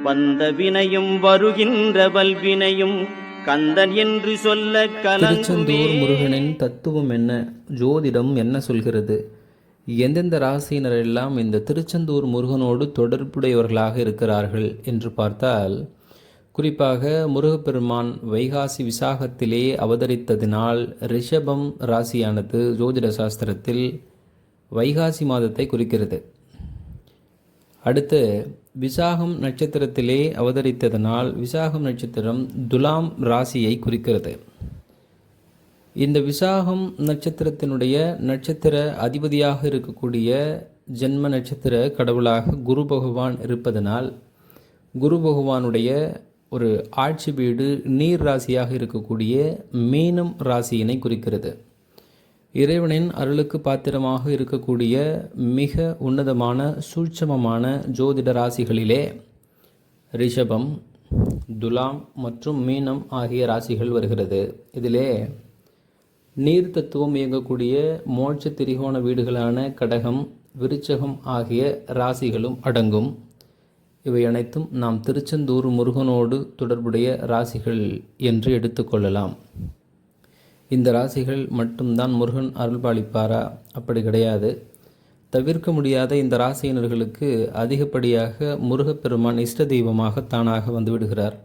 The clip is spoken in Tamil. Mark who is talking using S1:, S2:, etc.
S1: வந்த வினையும் வருகின்ற வல்வினையும் கந்தன் என்று சொல்ல
S2: திருச்செந்தூர் முருகனின் தத்துவம் என்ன, ஜோதிடம் என்ன சொல்கிறது, எந்தெந்த ராசியினரெல்லாம் இந்த திருச்செந்தூர் முருகனோடு தொடர்புடையவர்களாக இருக்கிறார்கள் என்று பார்த்தால், குறிப்பாக முருகப்பெருமான் வைகாசி விசாகத்திலே அவதரித்ததினால் ரிஷபம் ராசியானது ஜோதிட சாஸ்திரத்தில் வைகாசி மாதத்தை குறிக்கிறது. அடுத்து விசாகம் நட்சத்திரத்திலே அவதரித்ததனால் விசாகம் நட்சத்திரம் துலாம் ராசியை குறிக்கிறது. இந்த விசாகம் நட்சத்திரத்தினுடைய நட்சத்திர அதிபதியாக இருக்கக்கூடிய ஜென்ம நட்சத்திர கடவுளாக குரு பகவான் இருப்பதனால் குரு பகவானுடைய ஒரு ஆட்சி வீடு நீர் ராசியாக இருக்கக்கூடிய மீனம் ராசியினை குறிக்கிறது. இறைவனின் அருளுக்கு பாத்திரமாக இருக்கக்கூடிய மிக உன்னதமான சூட்சமமான ஜோதிட ராசிகளிலே ரிஷபம், துலாம் மற்றும் மீனம் ஆகிய ராசிகள் வருகிறது. இதிலே நீர் தத்துவம் இயங்கக்கூடிய மோட்ச திரிகோண வீடுகளான கடகம், விருச்சகம் ஆகிய ராசிகளும் அடங்கும். இவை அனைத்தும் நாம் திருச்செந்தூர் முருகனோடு தொடர்புடைய ராசிகள் என்று எடுத்துக்கொள்ளலாம். இந்த ராசிகள் மட்டும்தான் முருகன் அருள்பாலிப்பாரா? அப்படி கிடையாது. தவிர்க்க முடியாத இந்த ராசியினர்களுக்கு அதிகப்படியாக முருகப்பெருமான் இஷ்ட தெய்வமாக தானாக வந்து விடுகிறார்.